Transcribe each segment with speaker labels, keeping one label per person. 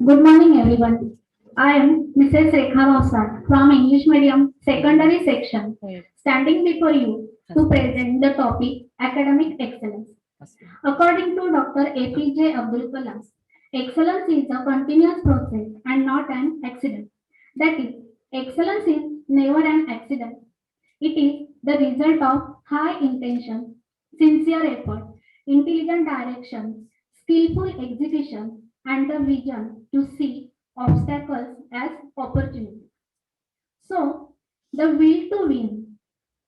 Speaker 1: Good morning, everyone. I am Mrs. Rekha Vausat from English Medium Secondary Section, standing before you to present the topic Academic Excellence. According to Dr. APJ Abdul Kalam, excellence is a continuous process and not an accident. That is, excellence is never an accident. It is the result of high intention, sincere effort, intelligent direction, skillful execution, and the vision to see obstacles as opportunities. So, the will to win,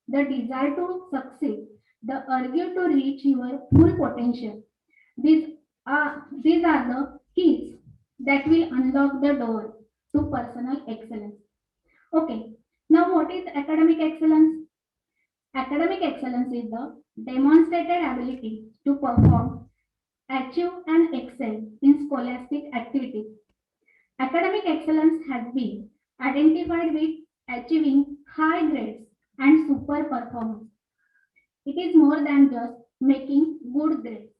Speaker 1: the desire to succeed, the urge to reach your full potential. These are the keys that will unlock the door to personal excellence. Okay, now what is academic excellence? Academic excellence is the demonstrated ability to perform, achieve, and excel in scholastic activities. Academic excellence has been identified with achieving high grades and super performance. It is more than just making good grades.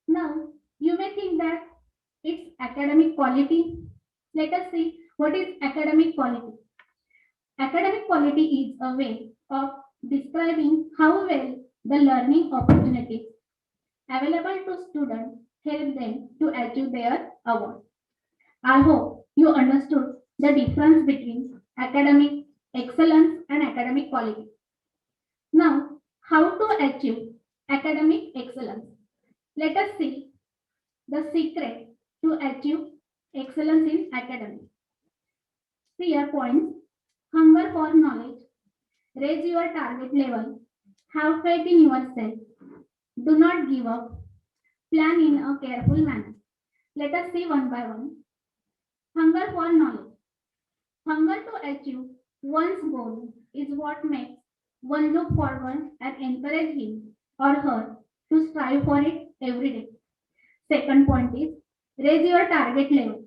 Speaker 1: Now, you may think that it's academic quality. Let us see what is academic quality. Academic quality is a way of describing how well the learning opportunities available to students help them to achieve their award. I hope you understood the difference between academic excellence and academic quality. Now, how to achieve academic excellence? Let us see the secret to achieve excellence in academics. Here points: hunger for knowledge, raise your target level, have faith in yourself, do not give up, plan in a careful manner. Let us see one by one. Hunger for knowledge. Hunger to achieve one's goal is what makes one look forward and encourage him or her to strive for it every day. Second point is raise your target level.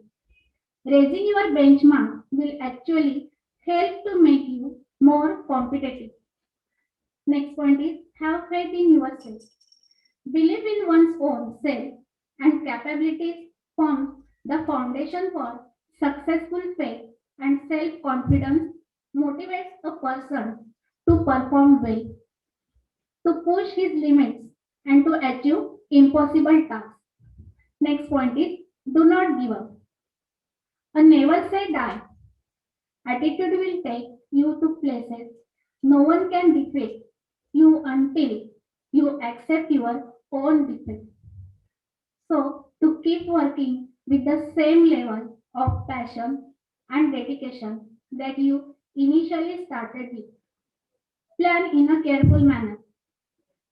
Speaker 1: Raising your benchmark will actually help to make you more competitive. Next point is have faith in yourself. Believe in one's own self and capabilities forms the foundation for successful faith, and self confidence motivates a person to perform well, to push his limits, and to achieve impossible tasks. Next point is do not give up. A never say die attitude will take you to places no one can defeat you until you accept your own defeat. So, to keep working with the same level of passion and dedication that you initially started with, plan in a careful manner.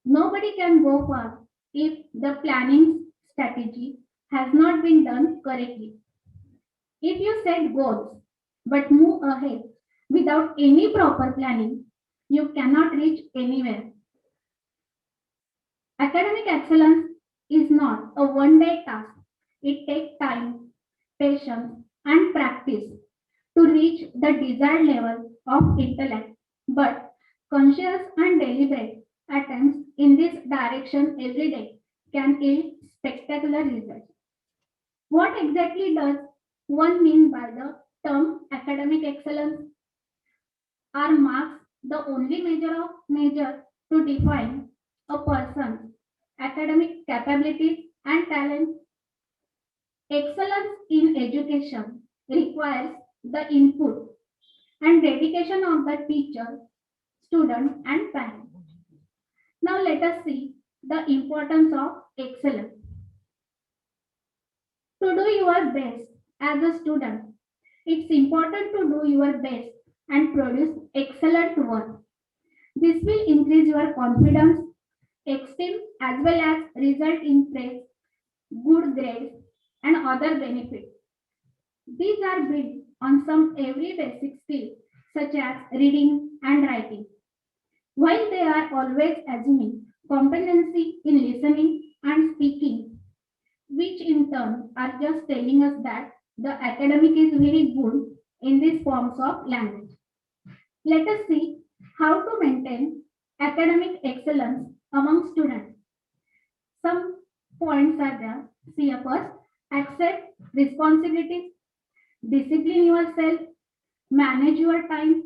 Speaker 1: Nobody can go far if the planning strategy has not been done correctly. If you set goals but move ahead without any proper planning, you cannot reach anywhere. Academic excellence is not a one day task. It takes time, patience, and practice to reach the desired level of intellect. But conscious and deliberate attempts in this direction every day can yield spectacular results. What exactly does one mean by the term academic excellence? Are marks the only measure to define a person's academic capabilities and talent? Excellence in education requires the input and dedication of the teacher, student, and parent. Now let us see the importance of excellence. To do your best as a student, it's important to do your best and produce excellent work. This will increase your confidence, esteem, as well as result in praise, good grades, and other benefits. These are built on some every basic skill such as reading and writing, while they are always assuming competency in listening and speaking, which in turn are just telling us that the academic is very good in these forms of language. Let us see how to maintain academic excellence among students. Some points are there. See first. Accept responsibilities, discipline yourself, manage your time,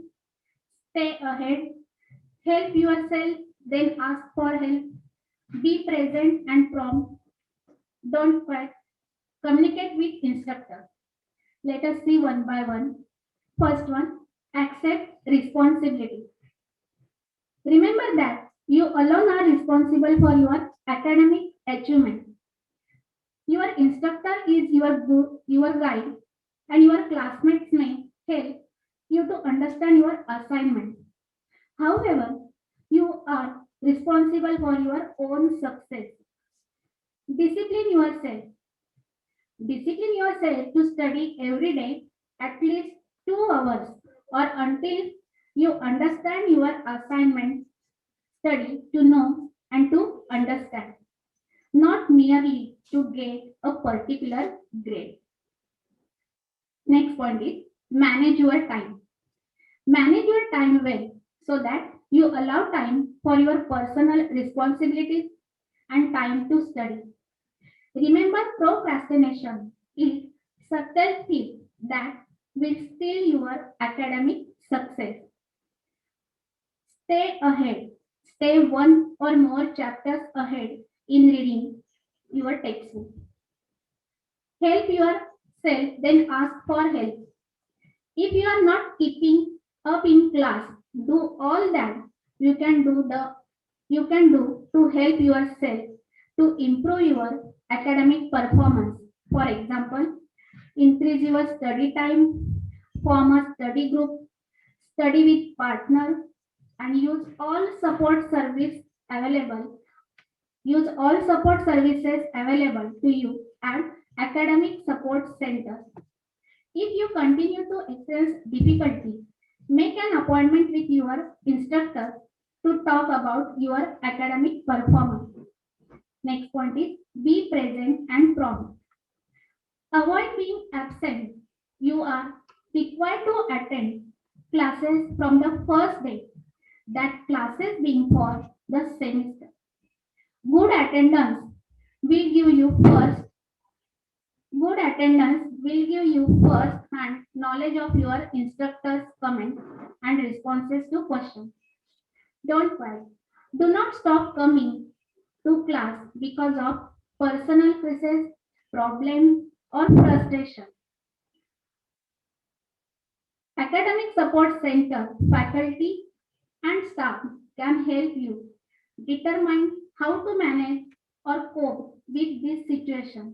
Speaker 1: stay ahead, help yourself, then ask for help, be present and prompt, don't quit, communicate with instructor. Let us see one by one. First one, accept responsibility. Remember that you alone are responsible for your academic achievement. Your instructor is your guide, and your classmates may help you to understand your assignment. However, you are responsible for your own success. Discipline yourself. Discipline yourself to study every day at least 2 hours or until you understand your assignment. Study to know and to understand, not merely to get a particular grade. Next point is manage your time. Manage your time well so that you allow time for your personal responsibilities and time to study. Remember, procrastination is subtle thief that will steal your academic success. Stay ahead. Stay one or more chapters ahead in reading your textbook. Help yourself, then ask for help. If you are not keeping up in class, do all that you can do to help yourself to improve your academic performance. For example, increase your study time, form a study group, study with partner, and available use all support services available to you at academic support centers. If you continue to experience difficulty, make an appointment with your instructor to talk about your academic performance. Next point is be present and prompt. Avoid being absent. You are required to attend classes from the first day that classes being for the semester. Good attendance will give you first Good attendance will give you first-hand knowledge of your instructor's comments and responses to questions. Don't worry. Do not stop coming to class because of personal crisis, problem, or frustration. Academic Support Center faculty and staff can help you determine how to manage or cope with this situation.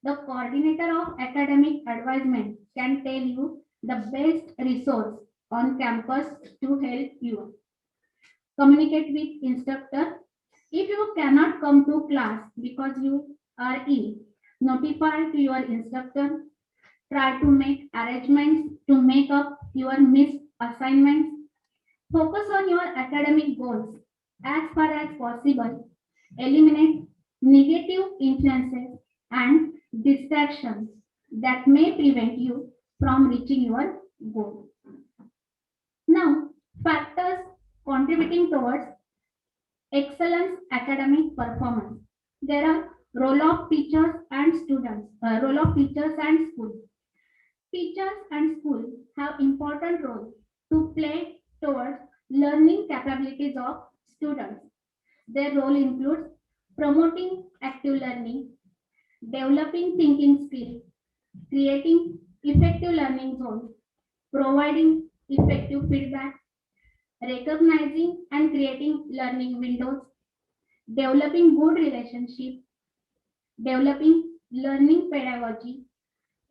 Speaker 1: The coordinator of academic advisement can tell you the best resource on campus to help you. Communicate with instructor. If you cannot come to class because you are ill, notify to your instructor. Try to make arrangements to make up your missed assignments. Focus on your academic goals as far as possible. Eliminate negative influences and distractions that may prevent you from reaching your goal. Now, factors contributing towards excellence academic performance. There are role of teachers and role of teachers and school. Teachers and school have important role to play towards learning capabilities of students. Their role includes promoting active learning, developing thinking skills, creating effective learning zones, providing effective feedback, recognizing and creating learning windows, developing good relationships, developing learning pedagogy,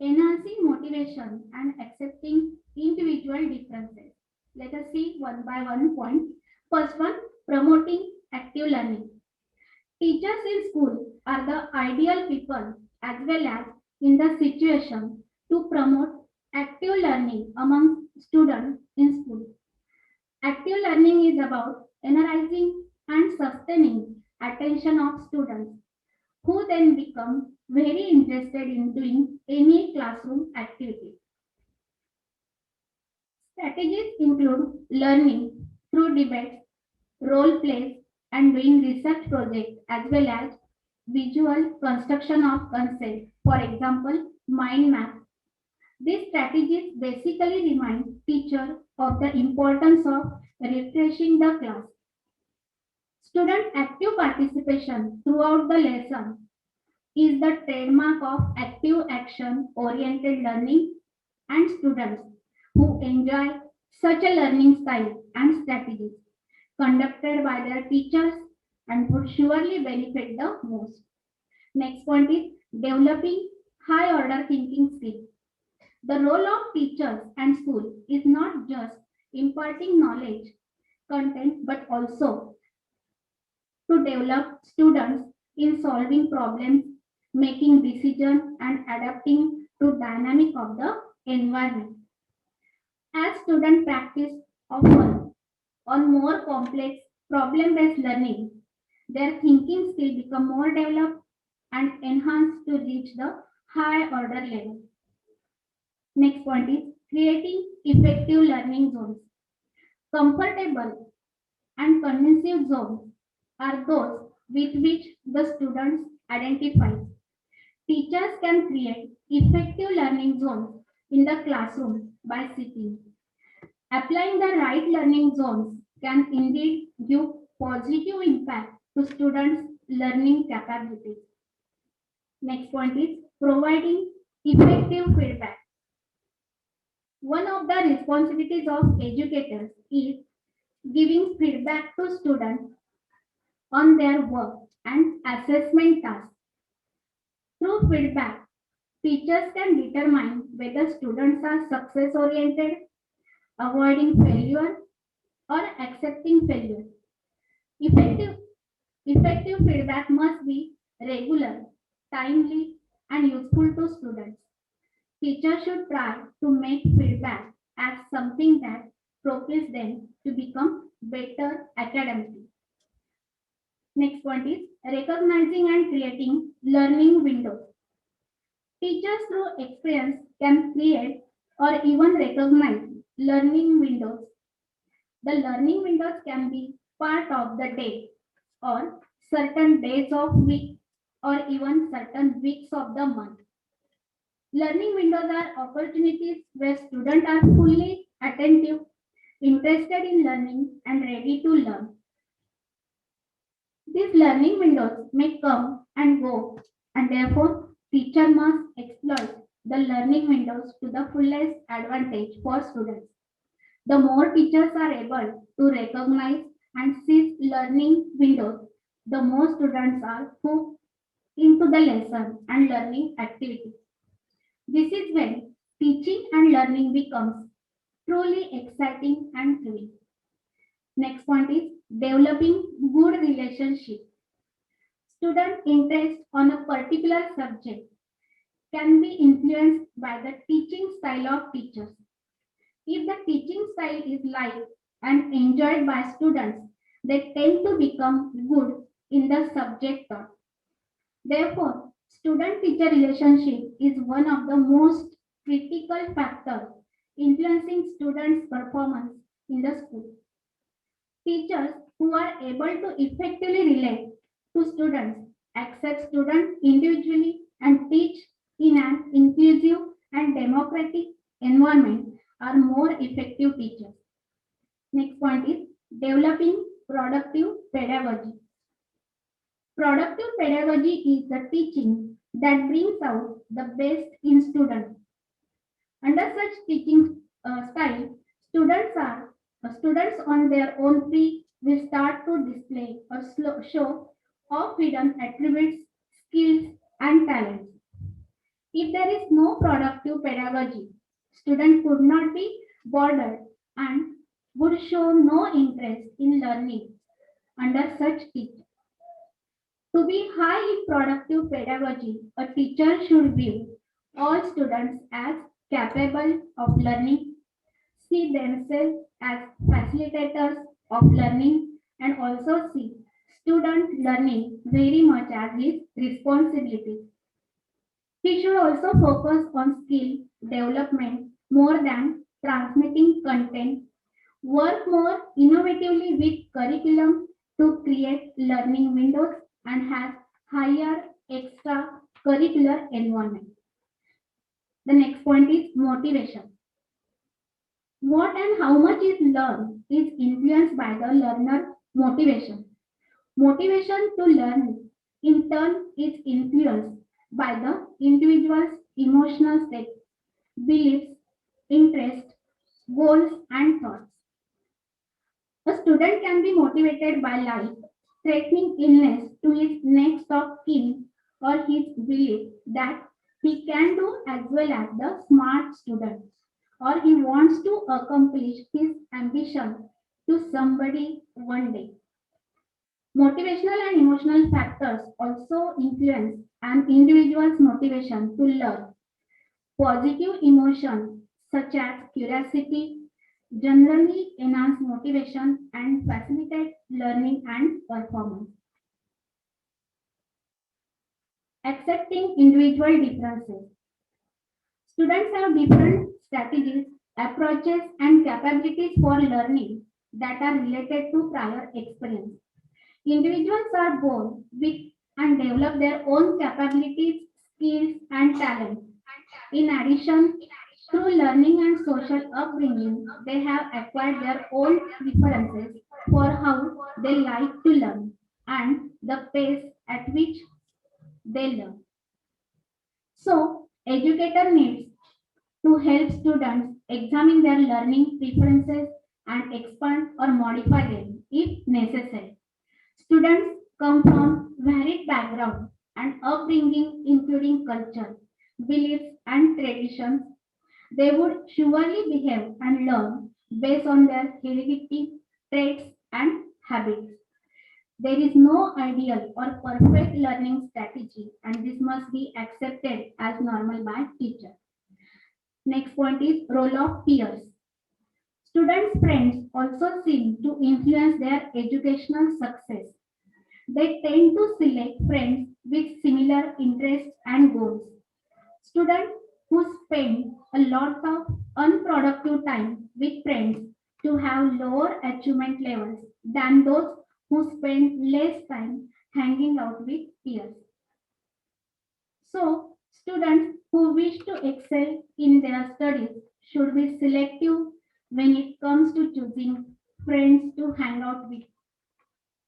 Speaker 1: enhancing motivation and accepting individual differences. Let us see one by one point. First one, promoting active learning. Teachers in school are the ideal people as well as in the situation to promote active learning among students in school. Active learning is about energizing and sustaining attention of students who then become very interested in doing any classroom activity. Strategies include learning through debates, role plays, and doing research projects as well as visual construction of concepts, for example, mind map. These strategies basically remind teacher of the importance of refreshing the class. Student active participation throughout the lesson is the trademark of active action oriented learning, and students who enjoy such a learning style and strategies conducted by their teachers and would surely benefit the most. Next point is developing high order thinking skills. The role of teachers and school is not just imparting knowledge, content, but also to develop students in solving problems, making decisions, and adapting to dynamic of the environment. As students practice often on more complex problem-based learning, their thinking skill become more developed and enhanced to reach the high order level. Next point is creating effective learning zones. Comfortable and conducive zones are those with which the students identify. Teachers can create effective learning zones in the classroom by sitting. Applying the right learning zones can indeed give positive impact to students' learning capabilities. Next point is providing effective feedback. One of the responsibilities of educators is giving feedback to students on their work and assessment tasks. Through feedback, teachers can determine whether students are success oriented, avoiding failure, or accepting failure. Effective, effective feedback must be regular, timely, and useful to students. Teachers should try to make feedback as something that propels them to become better academically. Next point is recognizing and creating learning windows. Teachers through experience can create or even recognize learning windows. The learning windows can be part of the day or certain days of week or even certain weeks of the month. Learning windows are opportunities where students are fully attentive, interested in learning, and ready to learn. These learning windows may come and go, and therefore, teacher must exploit the learning windows to the fullest advantage for students. The more teachers are able to recognize and seize learning windows, the more students are hooked into the lesson and learning activities. This is when teaching and learning becomes truly exciting and thrilling. Next point is developing good relationships. Student interest on a particular subject can be influenced by the teaching style of teachers. If the teaching style is liked and enjoyed by students, they tend to become good in the subject taught. Therefore, student-teacher relationship is one of the most critical factors influencing students' performance in the school. Teachers who are able to effectively relate to students, accept students individually, and teach in an inclusive and democratic environment are more effective teachers. Next point is developing productive pedagogy. Productive pedagogy is the teaching that brings out the best in students. Under such teaching style, students on their own feet will start to display or show off hidden attributes, skills, and talents. If there is no productive pedagogy, students could not be bothered and would show no interest in learning under such teaching. To be high in productive pedagogy, a teacher should view all students as capable of learning, see themselves as facilitators of learning, and also see student learning very much as his responsibility. He should also focus on skill development more than transmitting content, work more innovatively with curriculum to create learning windows, and have higher extracurricular environment. The next point is motivation. What and how much is learned is influenced by the learner motivation. Motivation to learn, in turn, is influenced by the individual's emotional state, beliefs, interests, goals, and thoughts. A student can be motivated by life, threatening illness to his next of kin or his belief that he can do as well as the smart student, or he wants to accomplish his ambition to somebody one day. Motivational and emotional factors also influence an individual's motivation to learn. Positive emotions such as curiosity generally enhance motivation and facilitate learning and performance. Accepting individual differences. Students have different strategies, approaches, and capabilities for learning that are related to prior experience. Individuals are born with and develop their own capabilities, skills, and talents. In addition, through learning and social upbringing, they have acquired their own preferences for how they like to learn and the pace at which they learn. So, educator needs to help students examine their learning preferences and expand or modify them if necessary. Students come from varied backgrounds and upbringing, including culture, beliefs, and traditions. They would surely behave and learn based on their heredity, traits, and habits. There is no ideal or perfect learning strategy, and this must be accepted as normal by teacher. Next point is role of peers. Students' friends also seem to influence their educational success. They tend to select friends with similar interests and goals. Students who spend a lot of unproductive time with friends to have lower achievement levels than those who spend less time hanging out with peers. So, students who wish to excel in their studies should be selective when it comes to choosing friends to hang out with.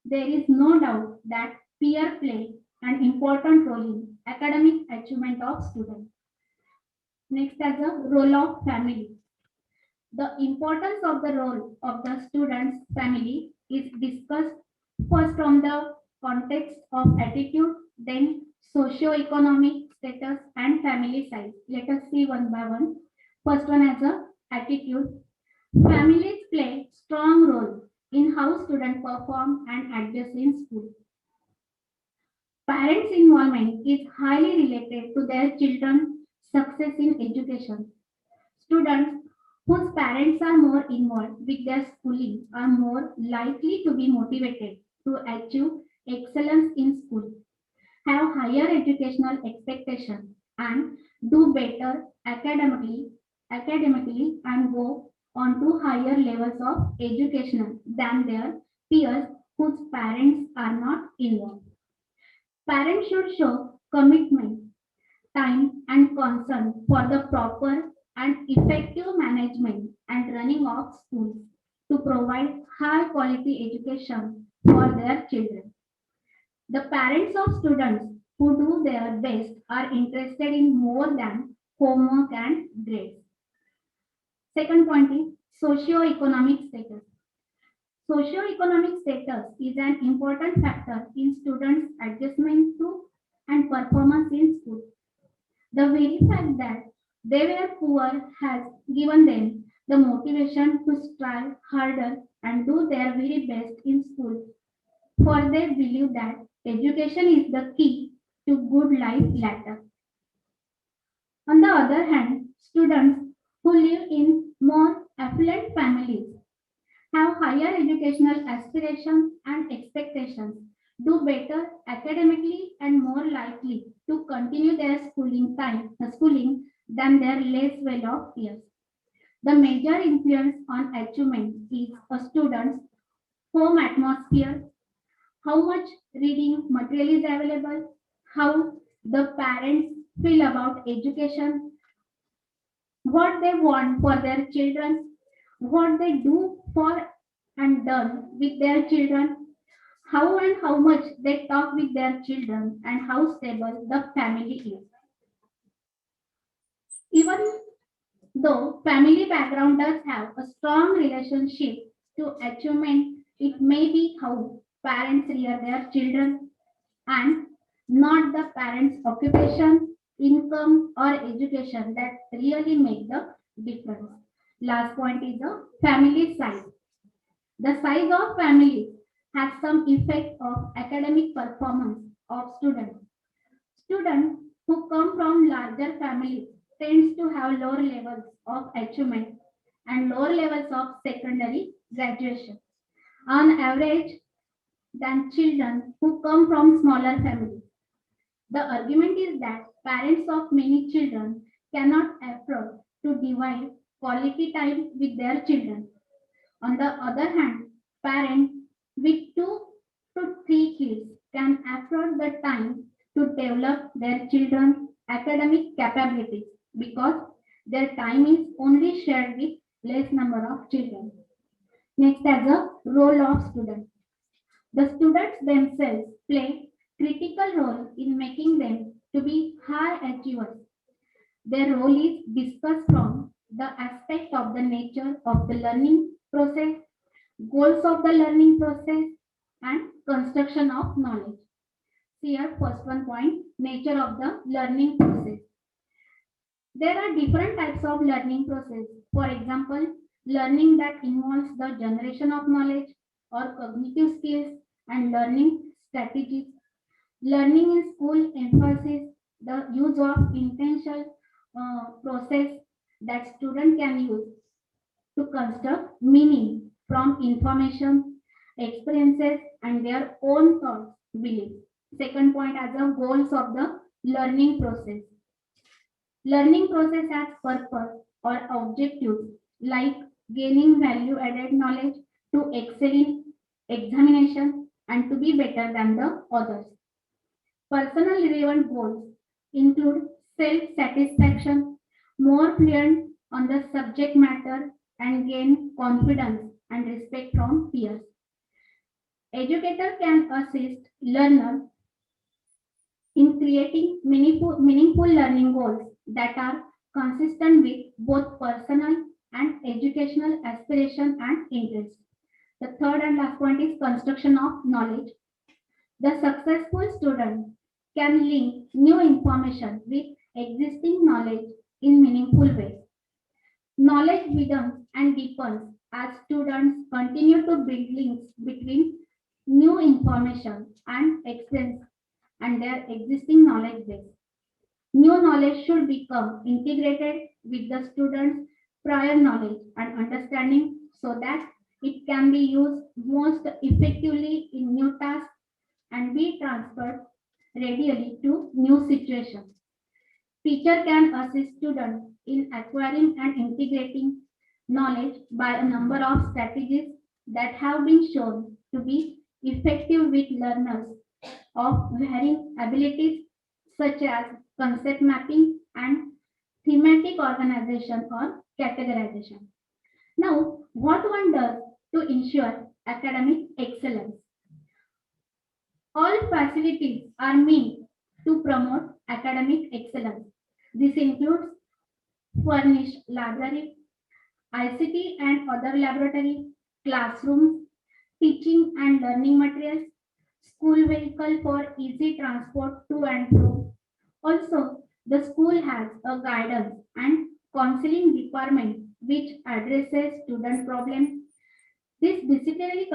Speaker 1: There is no doubt that peer play an important role in academic achievement of students. Next, as a role of family. The importance of the role of the student's family is discussed first from the context of attitude, then socio-economic status and family size. Let us see one by one. First one as a attitude. Families play strong role in how students perform and adjust in school. Parents' involvement is highly related to their children's success in education. Students whose parents are more involved with their schooling are more likely to be motivated to achieve excellence in school, have higher educational expectations, and do better academically and go on to higher levels of education than their peers whose parents are not involved. Parents should show commitment, time, and concern for the proper and effective management and running of schools to provide high quality education for their children. The parents of students who do their best are interested in more than homework and grades. Second point is socio-economic status. Socio-economic status is an important factor in students' adjustment to and performance in school. The very fact that they were poor has given them the motivation to strive harder and do their very best in school, for they believe that education is the key to good life later. On the other hand, students who live in more affluent families have higher educational aspirations and expectations, do better academically, and more likely to continue their schooling than their less well-off peers. The major influence on achievement is a student's home atmosphere, how much reading material is available, how the parents feel about education, what they want for their children, what they do for and done with their children, how and how much they talk with their children, and how stable the family is. Even though family background does have a strong relationship to achievement, it may be how parents rear their children and not the parents' occupation, income, or education that really make the difference. Last point is the family size. The size of families has some effect of academic performance of students. Students who come from larger families tends to have lower levels of achievement and lower levels of secondary graduation on average than children who come from smaller families. The argument is that parents of many children cannot afford to divide quality time with their children. On the other hand, parents with 2 to 3 kids can afford the time to develop their children's academic capabilities because their time is only shared with less number of children. Next, as a role of students. The students themselves play critical role in making them to be high achievers. Their role is discussed from the aspect of the nature of the learning process, goals of the learning process, and construction of knowledge. Here, first one point, nature of the learning process. There are different types of learning process. For example, learning that involves the generation of knowledge or cognitive skills and learning strategies. Learning in school emphasizes the use of intentional process that student can use to construct meaning from information, experiences, and their own thoughts, beliefs. Second point as a goals of the learning process. Learning process has purpose or objectives like gaining value added knowledge to excel in examination and to be better than the others. Personal relevant goals include self-satisfaction, more fluent on the subject matter, and gain confidence and respect from peers. Educator can assist learner in creating meaningful learning goals that are consistent with both personal and educational aspiration and interest. The third and last point is construction of knowledge. The successful student can link new information with existing knowledge in meaningful ways. Knowledge widens and deepens as students continue to build links between new information and experience and their existing knowledge base. New knowledge should become integrated with the student's prior knowledge and understanding so that it can be used most effectively in new tasks and be transferred readily to new situations. Teacher can assist students in acquiring and integrating knowledge by a number of strategies that have been shown to be effective with learners of varying abilities such as concept mapping and thematic organization or categorization. Now, what one does to ensure academic excellence? All facilities are meant to promote academic excellence. This includes furnished library, ICT and other laboratory, classrooms, teaching and learning materials, school vehicle for easy transport to and fro. Also, the school has a guidance and counseling department which addresses student problems. The disciplinary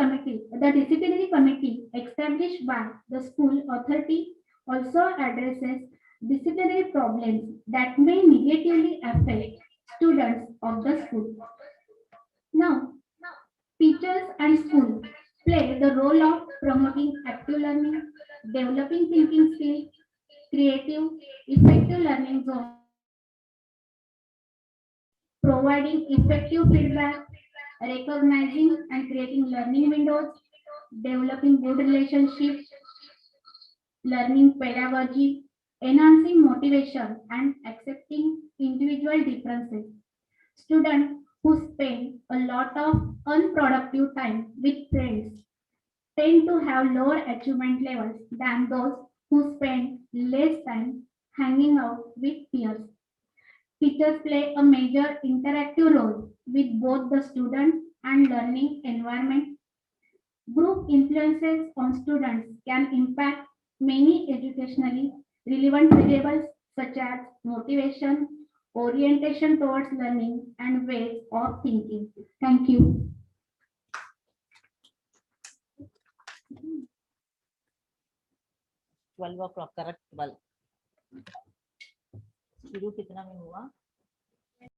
Speaker 1: committee established by the school authority also addresses disciplinary problems that may negatively affect students of the school. Now, teachers and school play the role of promoting active learning, developing thinking skills, creative, effective learning zones, providing effective feedback, recognizing and creating learning windows, developing good relationships, learning pedagogy, enhancing motivation, and accepting individual differences. Students who spend a lot of unproductive time with friends tend to have lower achievement levels than those who spend less time hanging out with peers. Teachers play a major interactive role with both the student and learning environment. Group influences on students can impact many educationally relevant variables such as motivation, orientation towards learning, and ways of thinking. Thank you.
Speaker 2: 12 o'clock, correct 12. शुरू कितना में हुआ?